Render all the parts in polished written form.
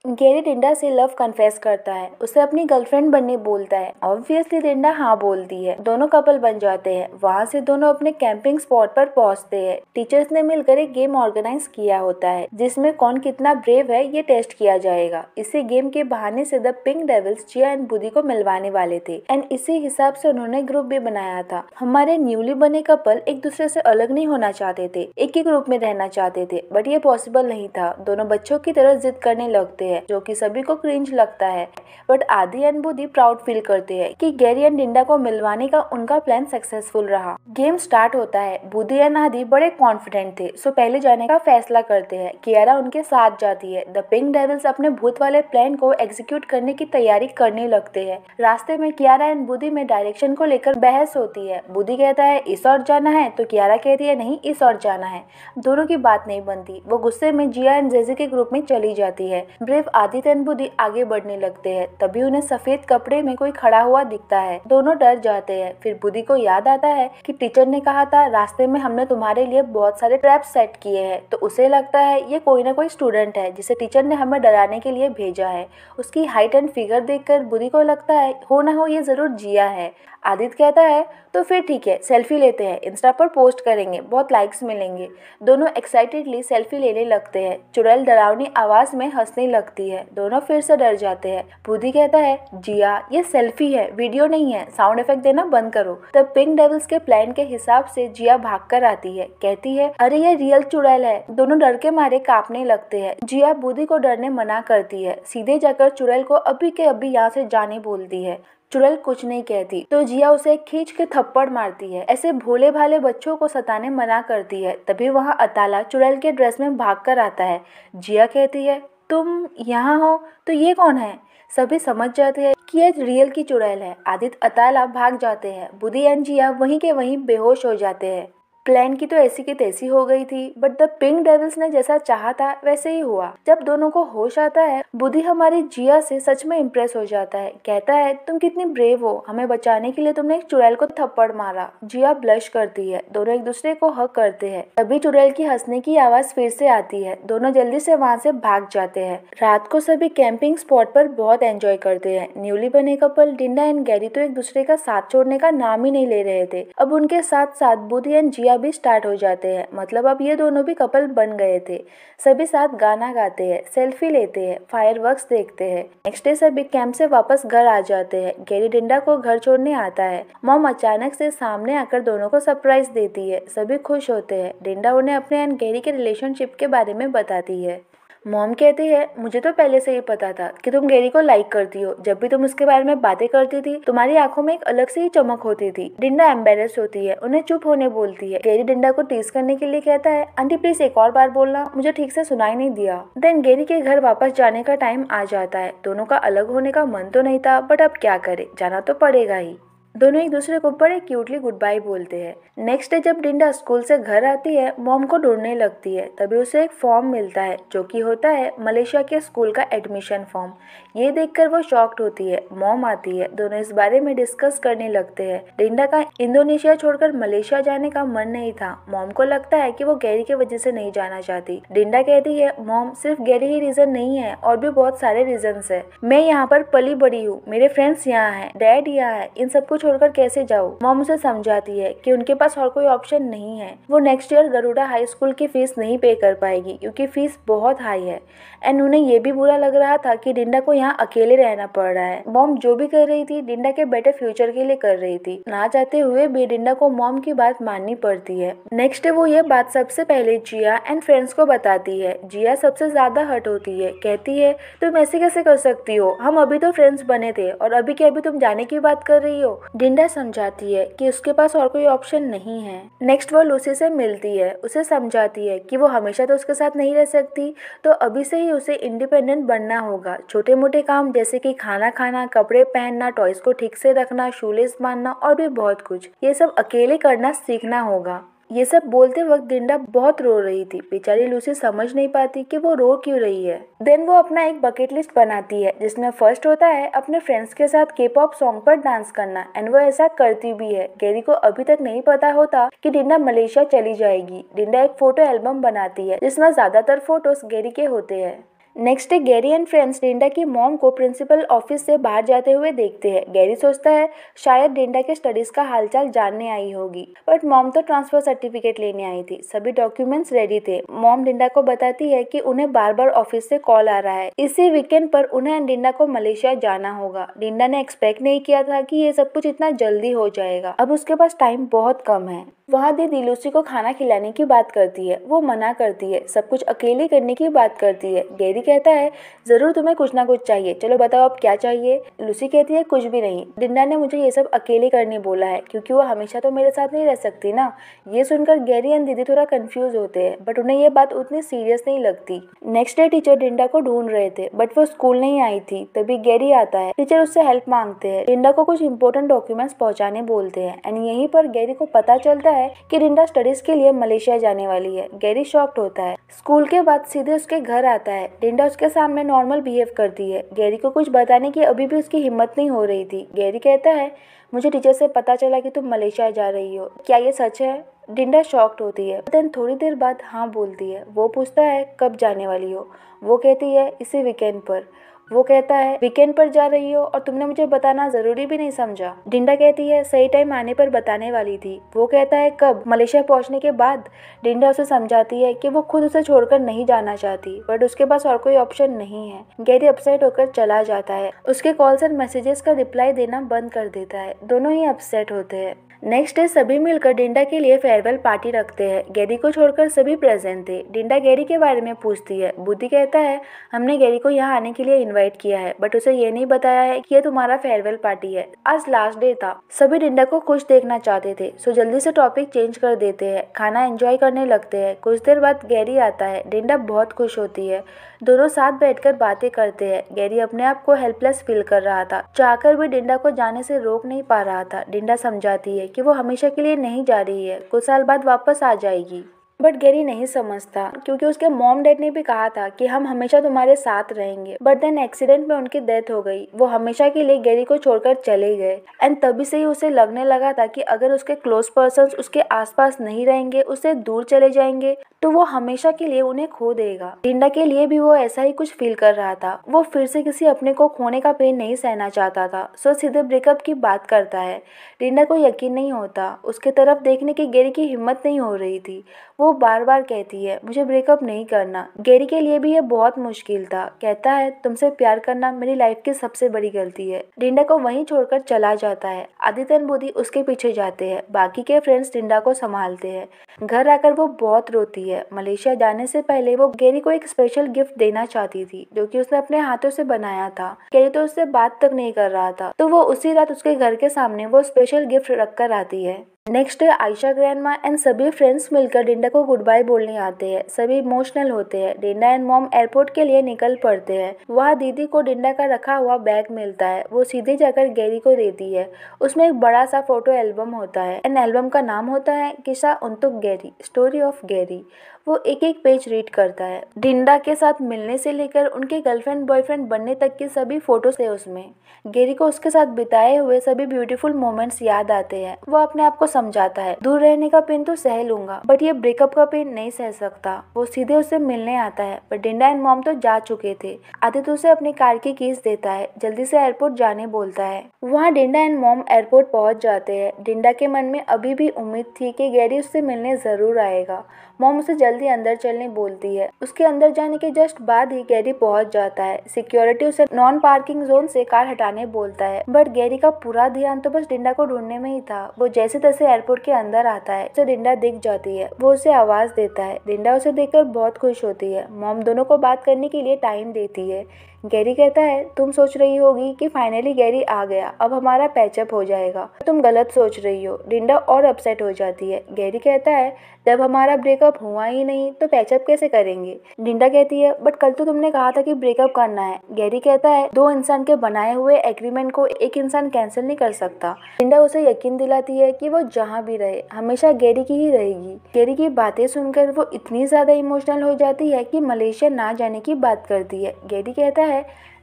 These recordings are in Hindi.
गैरी डिंडा से लव कन्फेस करता है, उसे अपनी गर्लफ्रेंड बनने बोलता है। ऑब्वियसली डिंडा हाँ बोलती है, दोनों कपल बन जाते हैं। वहाँ से दोनों अपने कैंपिंग स्पॉट पर पहुँचते हैं। टीचर्स ने मिलकर एक गेम ऑर्गेनाइज किया होता है जिसमें कौन कितना ब्रेव है ये टेस्ट किया जाएगा। इसी गेम के बहाने से the pink devils Jiya and बुदी को मिलवाने वाले थे एंड इसी हिसाब से उन्होंने ग्रुप भी बनाया था। हमारे न्यूली बने कपल एक दूसरे से अलग नहीं होना चाहते थे, एक ही ग्रुप में रहना चाहते थे, बट ये पॉसिबल नहीं था। दोनों बच्चों की तरह जिद करने लगते हैं जो कि सभी को क्रिंज लगता है, बट आदि एंड बुदी प्राउड फील करते हैं कि गैरी एंड डिंडा को मिलवाने का उनका प्लान सक्सेसफुल रहा। गेम स्टार्ट होता है। बुदी एंड आदि बड़े कॉन्फिडेंट थे, सो पहले जाने का फैसला करते हैं। कियारा उनके साथ जाती है। द पिंक डेविल्स अपने भूत वाले प्लान को एग्जीक्यूट करने की तैयारी करने लगते हैं। रास्ते में कियारा एंड बुदी में डायरेक्शन को लेकर बहस होती है। बुदी कहता है इस ओर जाना है तो कियारा कहती है नहीं इस ओर जाना है। दोनों की बात नहीं बनती। वो गुस्से में जिया एंड जेजी के ग्रुप में चली जाती है। ब्रेव आदित्य एंड बुदी आगे बढ़ने लगते हैं। तभी उन्हें सफेद कपड़े में कोई खड़ा हुआ दिखता है। दोनों डर जाते हैं। फिर बुदी को याद आता है कि टीचर ने कहा था रास्ते में हमने तुम्हारे लिए बहुत सारे ट्रैप सेट किए हैं, तो उसे लगता है ये कोई ना कोई स्टूडेंट है जिसे टीचर ने हमें डराने के लिए भेजा है। उसकी हाइट एंड फिगर देखकर बुदी को लगता है हो ना हो ये जरूर जिया है। आदित्य कहता है तो फिर ठीक है, सेल्फी लेते हैं, इंस्टा पर पोस्ट करेंगे, बहुत लाइक्स मिलेंगे। दोनों एक्साइटेडली सेल्फी लेने लगते हैं। चुड़ैल डरावनी आवाज में हंसने लगती है। दोनों फिर से डर जाते हैं। बुदी कहता है जिया ये सेल्फी है, वीडियो नहीं है, साउंड इफेक्ट देना बंद करो। तब पिंक डेविल्स के प्लान के हिसाब से जिया भागकर आती है। कहती है अरे ये रियल चुड़ैल है। दोनों डर के मारे कांपने लगते हैं। जिया बुदी को डरने मना करती है। सीधे जाकर चुड़ैल को अभी के अभी यहाँ से जाने बोलती है। चुड़ैल कुछ नहीं कहती तो जिया उसे खींच के थप्पड़ मारती है। ऐसे भोले भाले बच्चों को सताने मना करती है। तभी वहाँ अताला चुड़ैल के ड्रेस में भागकर आता है। जिया कहती है तुम यहाँ हो तो ये कौन है। सभी समझ जाते हैं कि ये रियल की चुड़ैल है। आदित्य अताला भाग जाते हैं। बुदी एंड जिया वहीं के वहीं बेहोश हो जाते हैं। प्लान की तो ऐसी की तैसी हो गई थी, बट द पिंक डेविल्स ने जैसा चाहा था वैसे ही हुआ। जब दोनों को होश आता है बुद्धि हमारी जिया से सच में इम्प्रेस हो जाता है। कहता है तुम कितनी ब्रेव हो, हमें बचाने के लिए तुमने एक चुड़ैल को थप्पड़ मारा। जिया ब्लश करती है। दोनों एक दूसरे को हक करते हैं। तभी चुड़ैल की हंसने की आवाज फिर से आती है। दोनों जल्दी से वहाँ से भाग जाते हैं। रात को सभी कैंपिंग स्पॉट पर बहुत एंजॉय करते हैं। न्यूली बने कपल डिंडा एंड गैरी तो एक दूसरे का साथ छोड़ने का नाम ही नहीं ले रहे थे। अब उनके साथ साथ बुद्धि एंड जिया भी स्टार्ट हो जाते हैं। मतलब अब ये दोनों भी कपल बन गए थे। सभी साथ गाना गाते हैं, सेल्फी लेते हैं, फायरवर्क्स देखते हैं। नेक्स्ट डे सभी कैंप से वापस घर आ जाते हैं। गैरी डिंडा को घर छोड़ने आता है। मॉम अचानक से सामने आकर दोनों को सरप्राइज देती है। सभी खुश होते हैं। डिंडा उन्हें अपने एंड गैरी के रिलेशनशिप के बारे में बताती है। मॉम कहती है मुझे तो पहले से ही पता था कि तुम गैरी को लाइक करती हो। जब भी तुम उसके बारे में बातें करती थी तुम्हारी आंखों में एक अलग से ही चमक होती थी। डिंडा एम्बेरस होती है, उन्हें चुप होने बोलती है। गैरी डिंडा को टीज करने के लिए कहता है आंटी प्लीज एक और बार बोलना, मुझे ठीक से सुनाई नहीं दिया। देन गैरी के घर वापस जाने का टाइम आ जाता है। दोनों का अलग होने का मन तो नहीं था, बट अब क्या करे, जाना तो पड़ेगा ही। दोनों एक दूसरे को बड़े क्यूटली गुड बाय बोलते हैं। नेक्स्ट डे जब डिंडा स्कूल से घर आती है मॉम को ढूंढने लगती है। तभी उसे एक फॉर्म मिलता है जो कि होता है मलेशिया के स्कूल का एडमिशन फॉर्म। ये देखकर वो शॉक्ड होती है। मॉम आती है। दोनों इस बारे में डिस्कस करने लगते हैं। डिंडा का इंडोनेशिया छोड़कर मलेशिया जाने का मन नहीं था। मॉम को लगता है कि वो गैरी की वजह से नहीं जाना चाहती। डिंडा कहती है मॉम सिर्फ गैरी ही रीजन नहीं है, और भी बहुत सारे रीजंस है। मैं यहाँ पर पली बड़ी हूँ, मेरे फ्रेंड्स यहाँ है, डैड यहाँ है, इन सबको छोड़कर कैसे जाऊँ। मॉम उसे समझाती है कि उनके पास और कोई ऑप्शन नहीं है। वो next year Garuda high school की फीस नहीं पे कर पाएगी क्योंकि फीस बहुत हाई है। एंड उन्हें ये भी बुरा लग रहा था कि डिंडा को यहाँ अकेले रहना पड़ रहा है। मॉम जो भी कर रही थी डिंडा के बेटर फ्यूचर के लिए कर रही थी। ना चाहते हुए भी डिंडा को मॉम की बात माननी पड़ती है। नेक्स्ट डे वो ये बात सबसे पहले जिया एंड फ्रेंड्स को बताती है। जिया सबसे ज्यादा हर्ट होती है। कहती है तुम ऐसे कैसे कर सकती हो, हम अभी तो फ्रेंड्स बने थे और अभी के अभी तुम जाने की बात कर रही हो। डिंडा समझाती है कि उसके पास और कोई ऑप्शन नहीं है। नेक्स्ट वो लूसी से मिलती है। उसे समझाती है कि वो हमेशा तो उसके साथ नहीं रह सकती, तो अभी से ही उसे इंडिपेंडेंट बनना होगा। छोटे मोटे काम जैसे कि खाना खाना, कपड़े पहनना, टॉयज को ठीक से रखना, शूलेस बांधना और भी बहुत कुछ, ये सब अकेले करना सीखना होगा। ये सब बोलते वक्त डिंडा बहुत रो रही थी। बेचारी लूसी समझ नहीं पाती कि वो रो क्यों रही है। देन वो अपना एक बकेट लिस्ट बनाती है जिसमें फर्स्ट होता है अपने फ्रेंड्स के साथ के-पॉप सॉन्ग पर डांस करना, एंड वो ऐसा करती भी है। गैरी को अभी तक नहीं पता होता कि डिंडा मलेशिया चली जाएगी। डिंडा एक फोटो एल्बम बनाती है जिसमें ज्यादातर फोटोज गैरी के होते हैं। Next day Gary and friends Dinda की मॉम को प्रिंसिपल ऑफिस से बाहर जाते हुए देखते हैं। गैरी सोचता है शायद डिंडा के स्टडीज का हालचाल जानने आई होगी, बट मॉम तो ट्रांसफर सर्टिफिकेट लेने आई थी। सभी डॉक्यूमेंट्स रेडी थे। मॉम डिंडा को बताती है कि उन्हें बार बार ऑफिस से कॉल आ रहा है। इसी वीकेंड पर उन्हें एंड डिंडा को मलेशिया जाना होगा। डिंडा ने एक्सपेक्ट नहीं किया था कि ये सब कुछ इतना जल्दी हो जाएगा। अब उसके पास टाइम बहुत कम है। वहाँ दीदी लूसी को खाना खिलाने की बात करती है। वो मना करती है, सब कुछ अकेले करने की बात करती है। गैरी कहता है जरूर तुम्हें कुछ ना कुछ चाहिए, चलो बताओ अब क्या चाहिए। लूसी कहती है कुछ भी नहीं, डिंडा ने मुझे ये सब अकेले करने बोला है क्योंकि वो हमेशा तो मेरे साथ नहीं रह सकती ना। ये सुनकर गैरी एंड दीदी थोड़ा कंफ्यूज होते हैं, बट उन्हें ये बात उतनी सीरियस नहीं लगती। नेक्स्ट डे टीचर डिंडा को ढूंढ रहे थे, बट वो स्कूल नहीं आई थी। तभी गैरी आता है। टीचर उससे हेल्प मांगते हैं। डिंडा को कुछ इंपॉर्टेंट डॉक्यूमेंट्स पहुंचाने बोलते हैं एंड यहीं पर गैरी को पता चलता है कि डिंडा स्टडीज के लिए मलेशिया जाने वाली है। गैरी शॉक्ड होता है। स्कूल के बाद सीधे उसके घर आता है। डिंडा उसके सामने नॉर्मल बिहेव करती है। गैरी को कुछ बताने की अभी भी उसकी हिम्मत नहीं हो रही थी। गैरी कहता है मुझे टीचर से पता चला कि तुम मलेशिया जा रही हो, क्या ये सच है? डिंडा शॉक्ड होती है। देन थोड़ी देर बाद हाँ बोलती है। वो पूछता है कब जाने वाली हो? वो कहती है इसी वीकेंड पर। वो कहता है वीकेंड पर जा रही हो और तुमने मुझे बताना जरूरी भी नहीं समझा। डिंडा कहती है सही टाइम आने पर बताने वाली थी। वो कहता है कब? मलेशिया पहुंचने के बाद। डिंडा उसे समझाती है कि वो खुद उसे छोड़कर नहीं जाना चाहती, बट उसके पास और कोई ऑप्शन नहीं है। गैरी अपसेट होकर चला जाता है। उसके कॉल्स और मैसेजेस का रिप्लाई देना बंद कर देता है। दोनों ही अपसेट होते हैं। नेक्स्ट डे सभी मिलकर डिंडा के लिए फेयरवेल पार्टी रखते हैं। गैरी को छोड़कर सभी प्रेजेंट थे। डिंडा गैरी के बारे में पूछती है। बुद्धि कहता है हमने गैरी को यहाँ आने के लिए इनवाइट किया है, बट उसे ये नहीं बताया है कि ये तुम्हारा फेयरवेल पार्टी है। आज लास्ट डे था। सभी डिंडा को खुश देखना चाहते थे, सो जल्दी से टॉपिक चेंज कर देते हैं। खाना एंजॉय करने लगते हैं। कुछ देर बाद गैरी आता है। डिंडा बहुत खुश होती है। दोनों साथ बैठकर बातें करते हैं। गैरी अपने आप को हेल्पलेस फील कर रहा था, चाहकर भी डिंडा को जाने से रोक नहीं पा रहा था। डिंडा समझाती है कि वो हमेशा के लिए नहीं जा रही है, कुछ साल बाद वापस आ जाएगी। बट गैरी नहीं समझता क्योंकि उसके मॉम डैड ने भी कहा था कि हम हमेशा तुम्हारे साथ रहेंगे। बट देन एक्सीडेंट में उनकी डेथ हो गई। वो हमेशा के लिए गैरी को छोड़कर चले गए एंड तभी से ही उसे लगने लगा था कि अगर उसके क्लोज पर्सन्स उसके आसपास नहीं रहेंगे, उससे दूर चले जाएंगे, तो वो हमेशा के लिए उन्हें खो देगा। डिंडा के लिए भी वो ऐसा ही कुछ फील कर रहा था। वो फिर से किसी अपने को खोने का पेन नहीं सहना चाहता था, सो सीधे ब्रेकअप की बात करता है। डिंडा को यकीन नहीं होता। उसके तरफ देखने की गैरी की हिम्मत नहीं हो रही थी। वो बार बार कहती है मुझे ब्रेकअप नहीं करना। गैरी के लिए भी ये बहुत मुश्किल था। कहता है तुमसे प्यार करना मेरी लाइफ की सबसे बड़ी गलती है। डिंडा को वहीं छोड़कर चला जाता है। आदित्य और बुद्धि उसके पीछे जाते हैं। बाकी के फ्रेंड्स डिंडा को संभालते हैं। घर आकर वो बहुत रोती है। मलेशिया जाने से पहले वो गैरी को एक स्पेशल गिफ्ट देना चाहती थी जो कि उसने अपने हाथों से बनाया था। गैरी तो उससे बात तक नहीं कर रहा था, तो वो उसी रात उसके घर के सामने वो स्पेशल गिफ्ट रखकर आती है। Next day Ayesha grandma and सभी फ्रेंड्स मिलकर डिंडा को गुड बाय बोलने आते हैं। सभी इमोशनल होते हैं। डिंडा एंड मॉम एयरपोर्ट के लिए निकल पड़ते हैं। वहाँ दीदी को डिंडा का रखा हुआ बैग मिलता है। वो सीधे जाकर गैरी को देती है। उसमें एक बड़ा सा फोटो एल्बम होता है एंड एल्बम का नाम होता है किस्सा उंतुक गैरी, स्टोरी ऑफ गैरी। वो एक एक पेज रीड करता है। डिंडा के साथ मिलने से लेकर उनके गर्लफ्रेंड बॉयफ्रेंड बनने तक की सभी फोटोज थे उसमें। गैरी को उसके साथ बिताए हुए सभी ब्यूटीफुल मोमेंट्स याद आते हैं। वो अपने आप को समझाता है दूर रहने का पेन तो सह लूंगा, बट ये ब्रेकअप का पेन नहीं सह सकता। वो सीधे उससे मिलने आता है, बट डिंडा एंड मॉम तो जा चुके थे। आदित्य उसे अपनी कार की कीज देता है। जल्दी से एयरपोर्ट जाने बोलता है। वहाँ डिंडा एंड मॉम एयरपोर्ट पहुंच जाते हैं। डिंडा के मन में अभी भी उम्मीद थी कि गैरी उससे मिलने जरूर आएगा। मॉम उसे जल्दी अंदर चलने बोलती है। उसके अंदर जाने के जस्ट बाद ही गैरी पहुंच जाता है। सिक्योरिटी उसे नॉन पार्किंग जोन से कार हटाने बोलता है, बट गैरी का पूरा ध्यान तो बस डिंडा को ढूंढने में ही था। वो जैसे तैसे एयरपोर्ट के अंदर आता है। उसे डिंडा दिख जाती है। वो उसे आवाज देता है। डिंडा उसे देखकर बहुत खुश होती है। मॉम दोनों को बात करने के लिए टाइम देती है। गैरी कहता है तुम सोच रही होगी कि फाइनली गैरी आ गया, अब हमारा पैचअप हो जाएगा। तुम गलत सोच रही हो। डिंडा और अपसेट हो जाती है। गैरी कहता है जब हमारा ब्रेकअप हुआ ही नहीं तो पैचअप कैसे करेंगे? डिंडा कहती है बट कल तो तुमने कहा था कि ब्रेकअप करना है। गैरी कहता है दो इंसान के बनाए हुए एग्रीमेंट को एक इंसान कैंसिल नहीं कर सकता। डिंडा उसे यकीन दिलाती है कि वो जहाँ भी रहे हमेशा गैरी की ही रहेगी। गैरी की बातें सुनकर वो इतनी ज्यादा इमोशनल हो जाती है कि मलेशिया ना जाने की बात करती है। गैरी कहता है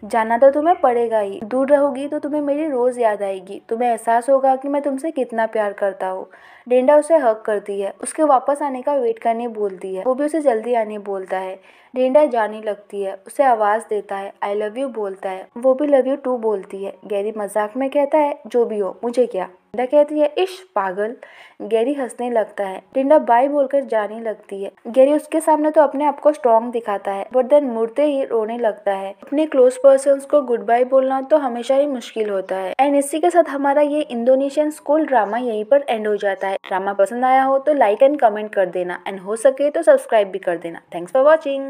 जाना तो तुम्हें पड़ेगा ही, दूर रहोगी तो तुम्हें मेरी रोज याद आएगी, तुम्हें एहसास होगा कि मैं तुमसे कितना प्यार करता हूँ। डेंडा उसे हक करती है, उसके वापस आने का वेट करने बोलती है, वो भी उसे जल्दी आने बोलता है। डेंडा जाने लगती है, उसे आवाज देता है, आई लव यू बोलता है, वो भी लव यू टू बोलती है। गैरी मजाक में कहता है, जो भी हो मुझे क्या। डेंडा कहती है, इश पागल। गैरी हंसने लगता है। डेंडा बाय बोलकर जाने लगती है। गैरी उसके सामने तो अपने आप को स्ट्रॉन्ग दिखाता है, बट देन मुड़ते ही रोने लगता है। अपने क्लोज पर्सन्स को गुड बाय बोलना तो हमेशा ही मुश्किल होता है। एंड इसी के साथ हमारा ये इंडोनेशियन स्कूल ड्रामा यहीं पर एंड हो जाता है। ड्रामा पसंद आया हो तो लाइक एंड कमेंट कर देना, एंड हो सके तो सब्सक्राइब भी कर देना। Thanks for watching.